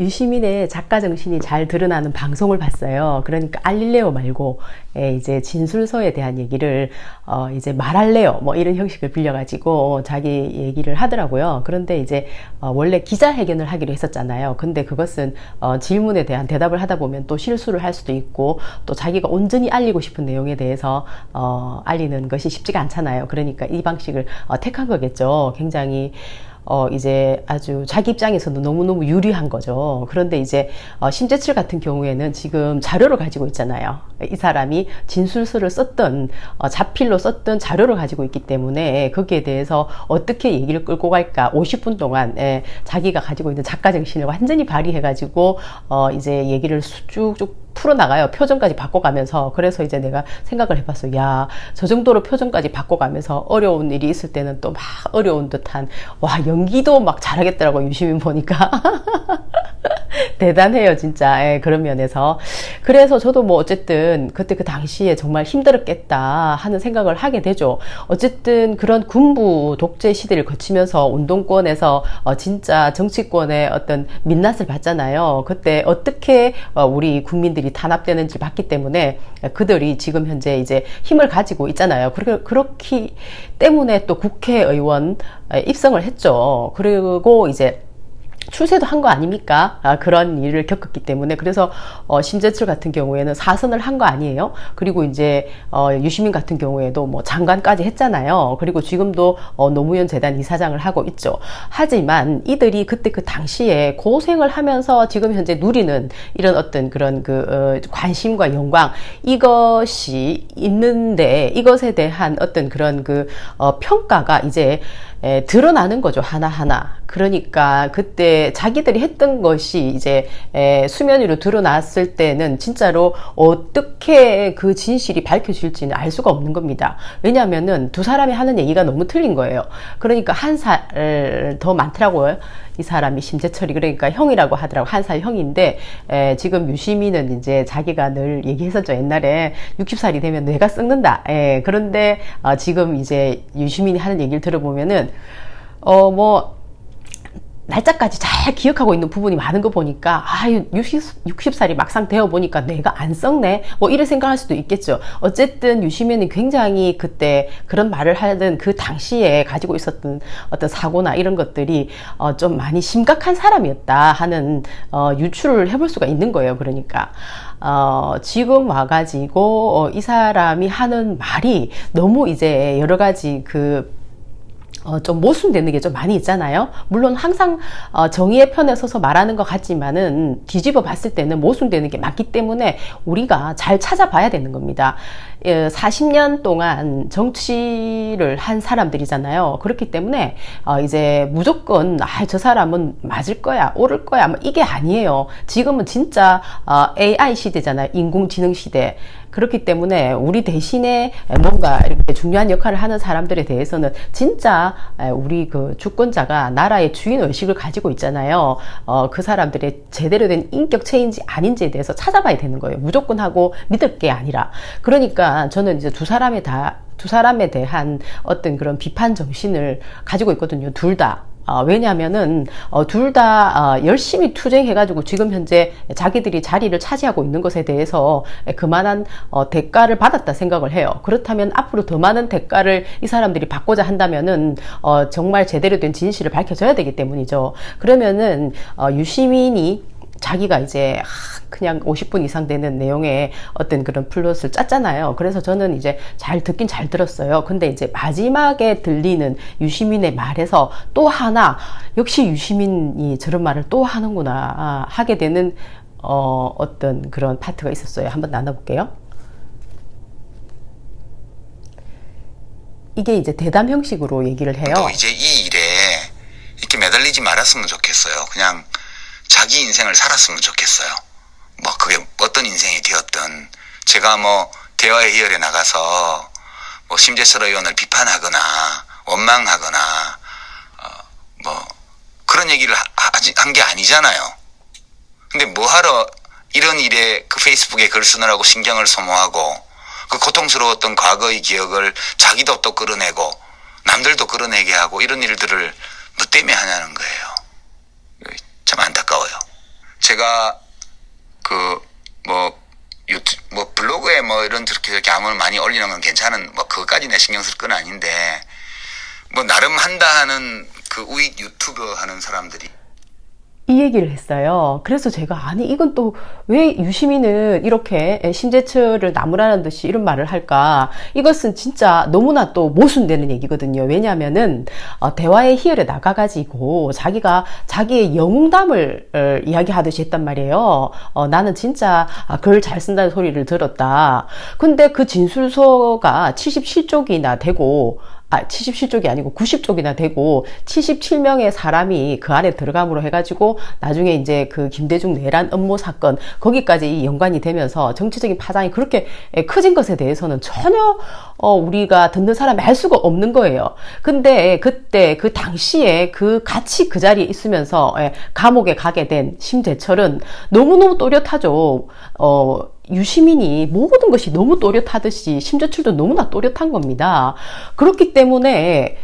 유시민의 작가 정신이 잘 드러나는 방송을 봤어요. 그러니까 알릴레오 말고 이제 진술서에 대한 얘기를 이제 말할래요 뭐 이런 형식을 빌려가지고 자기 얘기를 하더라고요. 그런데 이제 원래 기자회견을 하기로 했었잖아요. 근데 그것은 질문에 대한 대답을 하다 보면 또 실수를 할 수도 있고 또 자기가 온전히 알리고 싶은 내용에 대해서 알리는 것이 쉽지가 않잖아요. 그러니까 이 방식을 택한 거겠죠. 굉장히 이제 아주 자기 입장에서도 너무너무 유리한 거죠. 그런데 이제 심재철 같은 경우에는 지금 자료를 가지고 있잖아요. 이 사람이 진술서를 썼던 자필로 썼던 자료를 가지고 있기 때문에 거기에 대해서 어떻게 얘기를 끌고 갈까 50분 동안 자기가 가지고 있는 작가 정신을 완전히 발휘해가지고 이제 얘기를 쭉쭉 풀어나가요. 표정까지 바꿔가면서. 그래서 이제 내가 생각을 해봤어. 야, 저 정도로 표정까지 바꿔가면서 어려운 일이 있을 때는 또 막 어려운 듯한, 와, 연기도 막 잘하겠더라고, 유시민 보니까. 대단해요, 진짜. 그런 면에서. 그래서 저도 뭐 어쨌든 그때 그 당시에 정말 힘들었겠다 하는 생각을 하게 되죠. 어쨌든 그런 군부 독재 시대를 거치면서 운동권에서 진짜 정치권의 어떤 민낯을 봤잖아요. 그때 어떻게 우리 국민들이 탄압되는지 봤기 때문에 그들이 지금 현재 이제 힘을 가지고 있잖아요. 그렇기 때문에 또 국회의원 입성을 했죠. 그리고 이제 출세도 한 거 아닙니까? 그런 일을 겪었기 때문에. 그래서 심재철 같은 경우에는 사선을 한 거 아니에요? 그리고 이제 유시민 같은 경우에도 뭐 장관까지 했잖아요. 그리고 지금도 노무현 재단 이사장을 하고 있죠. 하지만 이들이 그때 그 당시에 고생을 하면서 지금 현재 누리는 이런 어떤 그런 관심과 영광, 이것이 있는데 이것에 대한 어떤 그런 평가가 이제 드러나는 거죠, 하나하나. 그러니까 그때 자기들이 했던 것이 이제 수면 위로 드러났을 때는 진짜로 어떻게 그 진실이 밝혀질지는 알 수가 없는 겁니다. 왜냐하면은 두 사람이 하는 얘기가 너무 틀린 거예요. 그러니까 한 살 더 많더라고요. 이 사람이 심재철이. 그러니까 형이라고 하더라고. 한 살 형인데 지금 유시민은 이제 자기가 늘 얘기했었죠. 옛날에 60살이 되면 뇌가 썩는다. 그런데 지금 이제 유시민이 하는 얘기를 들어보면은 뭐 날짜까지 잘 기억하고 있는 부분이 많은 거 보니까 60살이 막상 되어 보니까 뇌가 안 썩네 뭐 이래 생각할 수도 있겠죠. 어쨌든 유시민은 굉장히 그때 그런 말을 하던 그 당시에 가지고 있었던 어떤 사고나 이런 것들이 좀 많이 심각한 사람이었다 하는 유추를 해볼 수가 있는 거예요. 그러니까 지금 와가지고 이 사람이 하는 말이 너무 이제 여러 가지 좀 모순되는 게 좀 많이 있잖아요. 물론 항상 정의의 편에 서서 말하는 것 같지만은 뒤집어 봤을 때는 모순되는 게 많기 때문에 우리가 잘 찾아봐야 되는 겁니다. 40년 동안 정치를 한 사람들이잖아요. 그렇기 때문에 이제 무조건 저 사람은 맞을 거야, 옳을 거야 뭐 이게 아니에요. 지금은 진짜 AI 시대잖아요. 인공지능 시대. 그렇기 때문에 우리 대신에 뭔가 이렇게 중요한 역할을 하는 사람들에 대해서는 진짜 우리 주권자가 나라의 주인 의식을 가지고 있잖아요. 그 사람들의 제대로 된 인격체인지 아닌지에 대해서 찾아봐야 되는 거예요. 무조건 하고 믿을 게 아니라. 그러니까 저는 이제 두 사람에 대한 어떤 그런 비판 정신을 가지고 있거든요. 둘 다. 왜냐하면은 둘 다 열심히 투쟁해가지고 지금 현재 자기들이 자리를 차지하고 있는 것에 대해서 그만한 대가를 받았다 생각을 해요. 그렇다면 앞으로 더 많은 대가를 이 사람들이 받고자 한다면은 정말 제대로 된 진실을 밝혀져야 되기 때문이죠. 그러면은 유시민이 자기가 이제 그냥 50분 이상 되는 내용의 어떤 그런 플롯을 짰잖아요. 그래서 저는 이제 잘 듣긴 잘 들었어요. 근데 이제 마지막에 들리는 유시민의 말에서 또 하나, 역시 유시민이 저런 말을 또 하는구나 하게 되는 어떤 그런 파트가 있었어요. 한번 나눠볼게요. 이게 이제 대담 형식으로 얘기를 해요. 또 이제 이 일에 이렇게 매달리지 말았으면 좋겠어요. 그냥 자기 인생을 살았으면 좋겠어요. 뭐 그게 어떤 인생이 되었든 제가 뭐 대화의 희열에 나가서 뭐 심재철 의원을 비판하거나 원망하거나 뭐 그런 얘기를 한 게 아니잖아요. 근데 뭐하러 이런 일에 페이스북에 글 쓰느라고 신경을 소모하고 그 고통스러웠던 과거의 기억을 자기도 또 끌어내고 남들도 끌어내게 하고 이런 일들을 뭐 때문에 하냐는 거예요. 참 안타까워요. 제가 블로그에 뭐 이런 저렇게 아무 많이 올리는 건 괜찮은 뭐 그것까지 내 신경 쓸 건 아닌데 뭐 나름 한다 하는 그 우익 유튜버 하는 사람들이 이 얘기를 했어요. 그래서 제가 아니 이건 또 왜 유시민은 이렇게 심재철을 나무라는 듯이 이런 말을 할까? 이것은 진짜 너무나 또 모순되는 얘기거든요. 왜냐하면은 대화의 희열에 나가가지고 자기가 자기의 영웅담을 이야기하듯이 했단 말이에요. 나는 진짜 글 잘 쓴다는 소리를 들었다. 근데 그 진술서가 77쪽이나 되고 77쪽이 아니고 90쪽이나 되고 77명의 사람이 그 안에 들어감으로 해가지고 나중에 이제 그 김대중 내란 음모 사건 거기까지 연관이 되면서 정치적인 파장이 그렇게 커진 것에 대해서는 전혀 우리가 듣는 사람이 알 수가 없는 거예요. 근데 그때 그 당시에 같이 그 자리에 있으면서 감옥에 가게 된 심재철은 너무너무 또렷하죠. 유시민이 모든 것이 너무 또렷하듯이 심재철도 너무나 또렷한 겁니다. 그렇기 때문에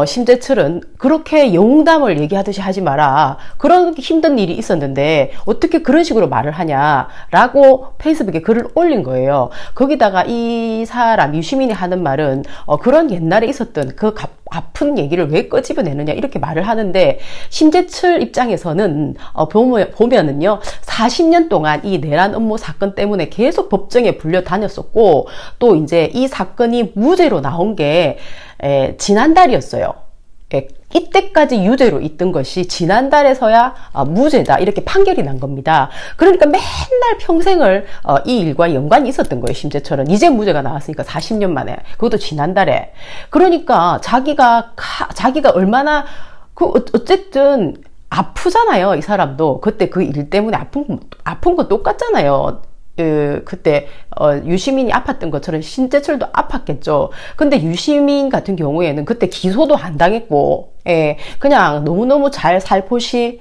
심재철은 그렇게 영웅담을 얘기하듯이 하지 마라. 그런 힘든 일이 있었는데 어떻게 그런 식으로 말을 하냐라고 페이스북에 글을 올린 거예요. 거기다가 이 사람 유시민이 하는 말은 그런 옛날에 있었던 그 아픈 얘기를 왜 끄집어내느냐 이렇게 말을 하는데 심재철 입장에서는 보면은요 40년 동안 이 내란 음모 사건 때문에 계속 법정에 불려 다녔었고 또 이제 이 사건이 무죄로 나온 게 지난달이었어요. 이때까지 유죄로 있던 것이 지난달에서야 무죄다 이렇게 판결이 난 겁니다. 그러니까 맨날 평생을 이 일과 연관이 있었던 거예요. 심재철은 이제 무죄가 나왔으니까 40년 만에 그것도 지난달에. 그러니까 자기가 얼마나 어쨌든 아프잖아요. 이 사람도 그때 그 일 때문에 아픈 건 똑같잖아요. 그때 유시민이 아팠던 것처럼 심재철도 아팠겠죠. 근데 유시민 같은 경우에는 그때 기소도 안 당했고 그냥 너무너무 잘 살포시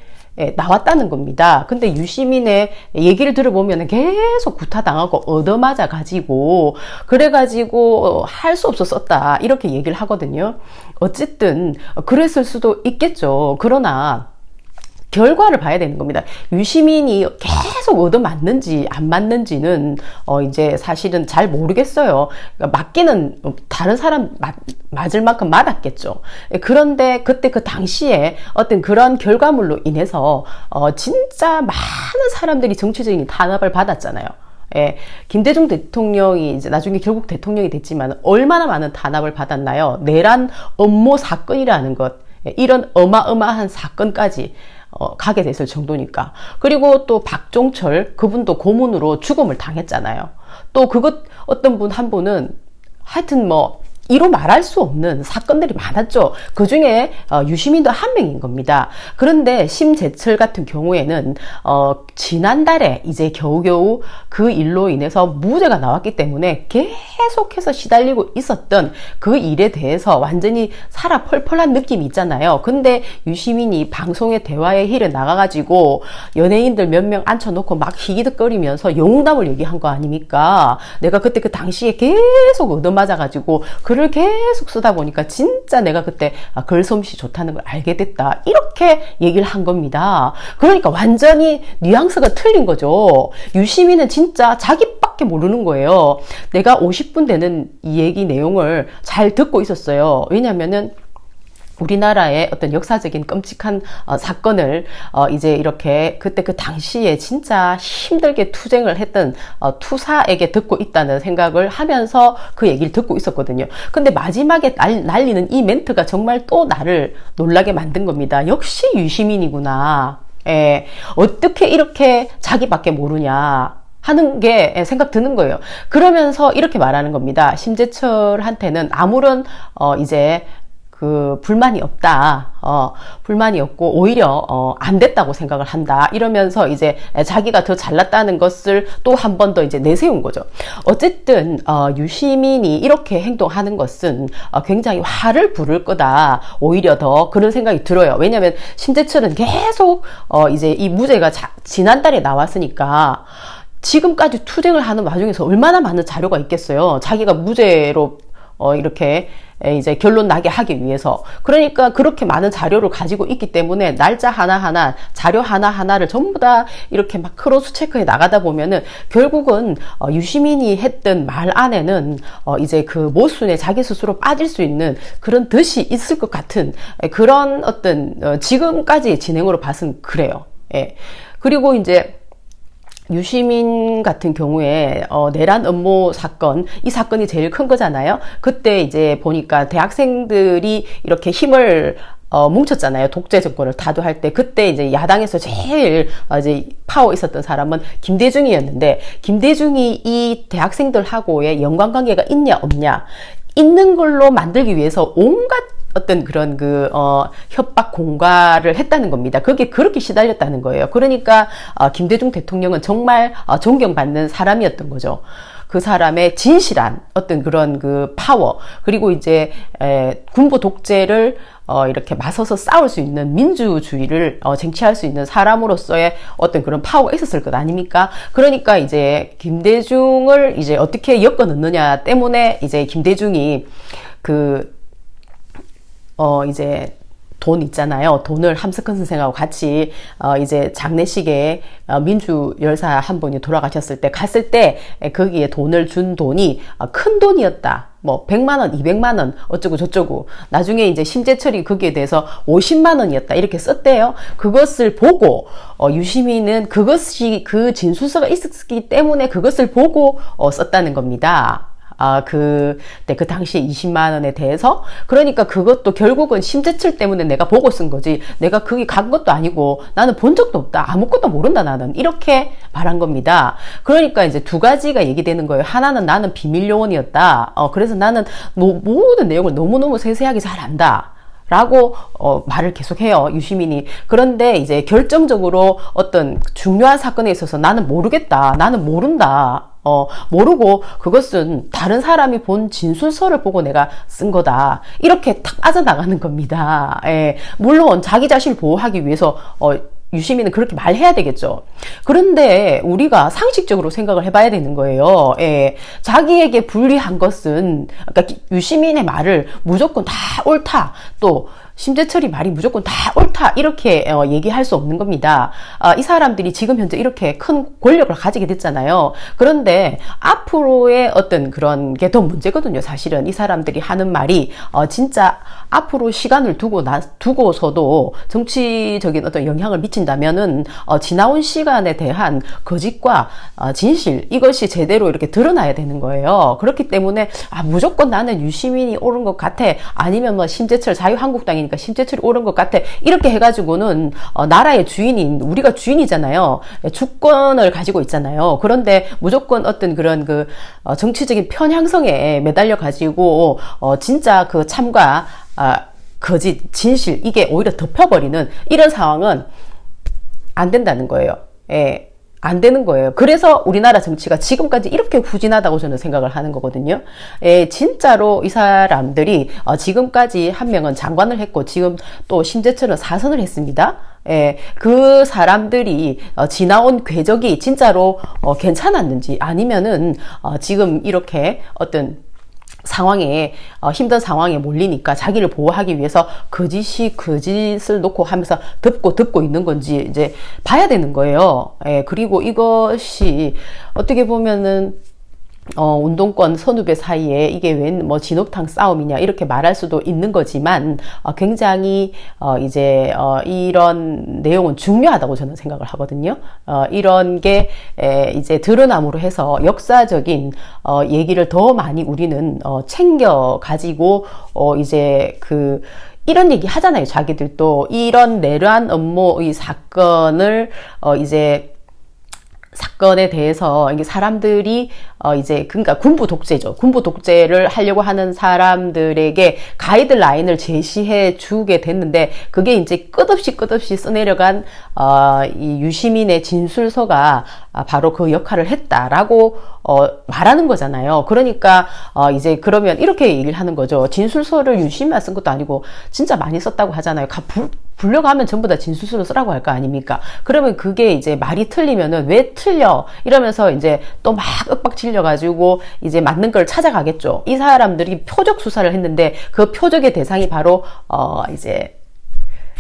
나왔다는 겁니다. 근데 유시민의 얘기를 들어보면 계속 구타당하고 얻어맞아 가지고 그래가지고 할 수 없었다 이렇게 얘기를 하거든요. 어쨌든 그랬을 수도 있겠죠. 그러나 결과를 봐야 되는 겁니다. 유시민이 계속 얻어맞는지 안 맞는지는 이제 사실은 잘 모르겠어요. 그러니까 맞기는 다른 사람 맞을 만큼 맞았겠죠. 그런데 그때 그 당시에 어떤 그런 결과물로 인해서 진짜 많은 사람들이 정치적인 탄압을 받았잖아요. 김대중 대통령이 이제 나중에 결국 대통령이 됐지만 얼마나 많은 탄압을 받았나요? 내란 음모 사건이라는 것, 이런 어마어마한 사건까지 가게 됐을 정도니까. 그리고 또 박종철 그분도 고문으로 죽음을 당했잖아요. 또 어떤 분 한 분은 하여튼 이로 말할 수 없는 사건들이 많았죠. 그 중에 유시민도 한 명인 겁니다. 그런데 심재철 같은 경우에는 지난달에 이제 겨우겨우 그 일로 인해서 무죄가 나왔기 때문에 계속해서 시달리고 있었던 그 일에 대해서 완전히 살아 펄펄한 느낌이 있잖아요. 근데 유시민이 방송에 대화의 힐에 나가가지고 연예인들 몇 명 앉혀놓고 막 희기득거리면서 영웅담을 얘기한 거 아닙니까? 내가 그때 그 당시에 계속 얻어맞아가지고 글을 계속 쓰다 보니까 진짜 내가 그때 글솜씨 좋다는 걸 알게 됐다. 이렇게 얘기를 한 겁니다. 그러니까 완전히 뉘앙스가 틀린 거죠. 유시민은 진짜 자기밖에 모르는 거예요. 내가 50분 되는 이 얘기 내용을 잘 듣고 있었어요. 왜냐면은 우리나라의 어떤 역사적인 끔찍한 사건을 이제 이렇게 그때 그 당시에 진짜 힘들게 투쟁을 했던 투사에게 듣고 있다는 생각을 하면서 그 얘기를 듣고 있었거든요. 근데 마지막에 날리는 이 멘트가 정말 또 나를 놀라게 만든 겁니다. 역시 유시민이구나. 어떻게 이렇게 자기밖에 모르냐 하는 게 생각 드는 거예요. 그러면서 이렇게 말하는 겁니다. 심재철한테는 아무런 이제 불만이 없다. 불만이 없고, 오히려, 안 됐다고 생각을 한다. 이러면서 이제 자기가 더 잘났다는 것을 또 한 번 더 이제 내세운 거죠. 어쨌든, 유시민이 이렇게 행동하는 것은 굉장히 화를 부를 거다. 오히려 더 그런 생각이 들어요. 왜냐면 심재철은 계속, 이제 이 무죄가 지난달에 나왔으니까, 지금까지 투쟁을 하는 와중에서 얼마나 많은 자료가 있겠어요. 자기가 무죄로 이렇게 이제 결론 나게 하기 위해서. 그러니까 그렇게 많은 자료를 가지고 있기 때문에 날짜 하나하나, 자료 하나하나를 전부 다 이렇게 막 크로스 체크해 나가다 보면은 결국은 유시민이 했던 말 안에는 이제 그 모순에 자기 스스로 빠질 수 있는 그런 덫이 있을 것 같은 그런 어떤 지금까지 진행으로 봐서는 그래요. 예. 그리고 이제 유시민 같은 경우에 내란 음모 사건, 이 사건이 제일 큰 거잖아요. 그때 이제 보니까 대학생들이 이렇게 힘을 뭉쳤잖아요. 독재 정권을 타도할 때. 그때 이제 야당에서 제일 이제 파워 있었던 사람은 김대중이었는데, 김대중이 이 대학생들하고의 연관관계가 있냐 없냐, 있는 걸로 만들기 위해서 온갖 어떤 그런 협박 공갈을 했다는 겁니다. 그게 그렇게 시달렸다는 거예요. 그러니까 김대중 대통령은 정말 존경받는 사람이었던 거죠. 그 사람의 진실한 어떤 그런 그 파워, 그리고 이제 군부 독재를 이렇게 맞서서 싸울 수 있는 민주주의를 쟁취할 수 있는 사람으로서의 어떤 그런 파워가 있었을 것 아닙니까? 그러니까 이제 김대중을 이제 어떻게 엮어 넣느냐 때문에 이제 김대중이 이제 돈 있잖아요. 돈을 함석헌 선생하고 같이 이제 장례식에 민주 열사 한 분이 돌아가셨을 때 갔을 때 거기에 돈을 준 돈이 큰 돈이었다. 뭐 100만 원, 200만 원 어쩌고 저쩌고. 나중에 이제 심재철이 거기에 대해서 50만 원이었다 이렇게 썼대요. 그것을 보고 유시민은 그것이 그 진술서가 있었기 때문에 그것을 보고 썼다는 겁니다. 그 당시에 20만 원에 대해서. 그러니까 그것도 결국은 심재철 때문에 내가 보고 쓴 거지, 내가 거기 간 것도 아니고 나는 본 적도 없다, 아무것도 모른다 나는, 이렇게 말한 겁니다. 그러니까 이제 두 가지가 얘기되는 거예요. 하나는 나는 비밀 요원이었다. 그래서 나는 모든 내용을 너무너무 세세하게 잘 안다 라고 말을 계속해요, 유시민이. 그런데 이제 결정적으로 어떤 중요한 사건에 있어서 나는 모르겠다, 나는 모른다, 모르고 그것은 다른 사람이 본 진술서를 보고 내가 쓴 거다, 이렇게 탁 빠져나가는 겁니다. 예. 물론 자기 자신을 보호하기 위해서 유시민은 그렇게 말해야 되겠죠. 그런데 우리가 상식적으로 생각을 해봐야 되는 거예요. 예. 자기에게 불리한 것은, 그러니까 유시민의 말을 무조건 다 옳다, 또 심재철이 말이 무조건 다 옳다, 이렇게 얘기할 수 없는 겁니다. 이 사람들이 지금 현재 이렇게 큰 권력을 가지게 됐잖아요. 그런데 앞으로의 어떤 그런 게 더 문제거든요. 사실은 이 사람들이 하는 말이 진짜 앞으로 시간을 두고서도 정치적인 어떤 영향을 미친다면은 지나온 시간에 대한 거짓과 진실, 이것이 제대로 이렇게 드러나야 되는 거예요. 그렇기 때문에 무조건 나는 유시민이 옳은 것 같아, 아니면 뭐 심재철 자유한국당이니까 심재철이 옳은 것 같아, 이렇게 해가지고는 나라의 주인인 우리가 주인이잖아요. 주권을 가지고 있잖아요. 그런데 무조건 어떤 그런 정치적인 편향성에 매달려 가지고 진짜 그 참과 거짓, 진실, 이게 오히려 덮여버리는 이런 상황은 안 된다는 거예요. 예. 안 되는 거예요. 그래서 우리나라 정치가 지금까지 이렇게 후진하다고 저는 생각을 하는 거거든요. 예, 진짜로 이 사람들이 지금까지 한 명은 장관을 했고 지금 또 심재철은 사선을 했습니다. 예, 그 사람들이 지나온 궤적이 진짜로 괜찮았는지, 아니면은 지금 이렇게 어떤 상황에 힘든 상황에 몰리니까 자기를 보호하기 위해서 거짓을 놓고 하면서 덮고 있는 건지 이제 봐야 되는 거예요. 예, 그리고 이것이 어떻게 보면은 운동권 선후배 사이에 이게 웬 뭐 진흙탕 싸움이냐 이렇게 말할 수도 있는 거지만 굉장히 이제 이런 내용은 중요하다고 저는 생각을 하거든요. 이런 게 이제 드러남으로 해서 역사적인 얘기를 더 많이 우리는 챙겨 가지고 이제 이런 얘기 하잖아요. 자기들도 이런 내란 음모 이 사건을 이제 사건에 대해서 이게 사람들이 이제 그러니까 군부 독재죠. 군부 독재를 하려고 하는 사람들에게 가이드라인을 제시해 주게 됐는데 그게 이제 끝없이 써내려간 이 유시민의 진술서가 바로 그 역할을 했다라고 말하는 거잖아요. 그러니까 이제 그러면 이렇게 얘기를 하는 거죠. 진술서를 유시민만 쓴 것도 아니고 진짜 많이 썼다고 하잖아요. 불려가면 전부 다 진술서를 쓰라고 할 거 아닙니까? 그러면 그게 이제 말이 틀리면은 왜 틀려? 이러면서 이제 또 막 윽박 질려가지고 이제 맞는 걸 찾아가겠죠. 이 사람들이 표적 수사를 했는데 그 표적의 대상이 바로, 이제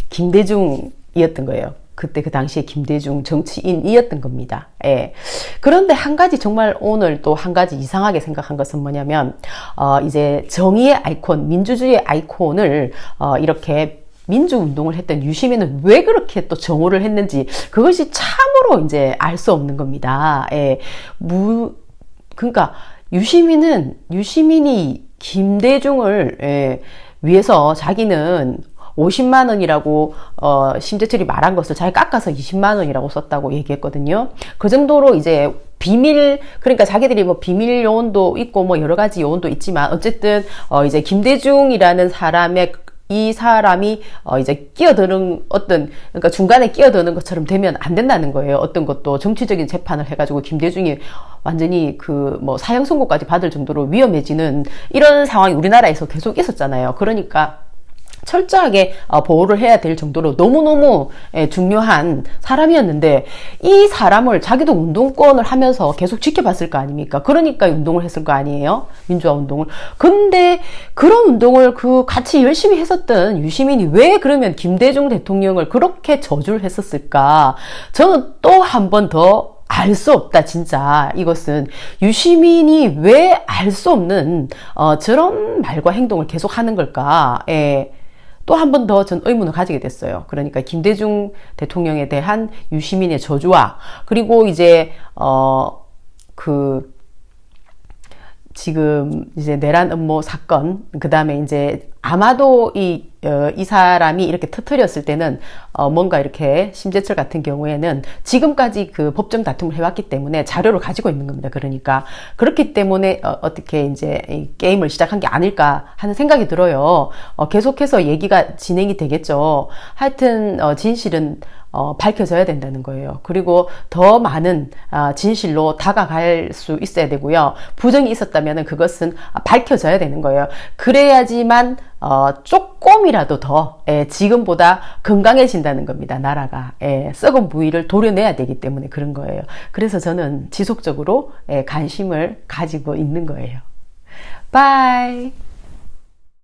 김대중이었던 거예요. 그때 그 당시에 김대중 정치인이었던 겁니다. 예. 그런데 한 가지 정말 오늘 또 한 가지 이상하게 생각한 것은 뭐냐면, 이제 정의의 아이콘, 민주주의의 아이콘을, 이렇게 민주운동을 했던 유시민은 왜 그렇게 또 정오를 했는지 그것이 참으로 이제 알 수 없는 겁니다. 예. 그러니까 유시민이 김대중을 위해서 자기는 50만 원이라고 심재철이 말한 것을 자기 깎아서 20만 원이라고 썼다고 얘기했거든요. 그 정도로 이제 그러니까 자기들이 뭐 비밀 요원도 있고 뭐 여러 가지 요원도 있지만 어쨌든 이제 김대중이라는 이 사람이 이제 끼어드는 그러니까 중간에 끼어드는 것처럼 되면 안 된다는 거예요. 어떤 것도 정치적인 재판을 해가지고 김대중이 완전히 뭐 사형 선고까지 받을 정도로 위험해지는 이런 상황이 우리나라에서 계속 있었잖아요. 그러니까 철저하게 보호를 해야 될 정도로 너무너무 중요한 사람이었는데 이 사람을 자기도 운동권을 하면서 계속 지켜봤을 거 아닙니까? 그러니까 운동을 했을 거 아니에요? 민주화 운동을. 근데 그런 운동을 같이 열심히 했었던 유시민이 왜 그러면 김대중 대통령을 그렇게 저주를 했었을까? 저는 또 한 번 더 알 수 없다, 진짜. 이것은 유시민이 왜 알 수 없는 저런 말과 행동을 계속 하는 걸까? 또 한 번 더 전 의문을 가지게 됐어요. 그러니까 김대중 대통령에 대한 유시민의 저주와 그리고 이제 지금 이제 내란 음모 사건, 그 다음에 이제 아마도 이 사람이 이렇게 터뜨렸을 때는 뭔가 이렇게 심재철 같은 경우에는 지금까지 그 법정 다툼을 해왔기 때문에 자료를 가지고 있는 겁니다. 그러니까 그렇기 때문에 어떻게 이제 이 게임을 시작한 게 아닐까 하는 생각이 들어요. 계속해서 얘기가 진행이 되겠죠. 하여튼 진실은 밝혀져야 된다는 거예요. 그리고 더 많은 진실로 다가갈 수 있어야 되고요. 부정이 있었다면 그것은 밝혀져야 되는 거예요. 그래야지만 조금이라도 더 지금보다 건강해진다는 겁니다. 나라가 썩은 부위를 도려내야 되기 때문에 그런 거예요. 그래서 저는 지속적으로 관심을 가지고 있는 거예요. 바이.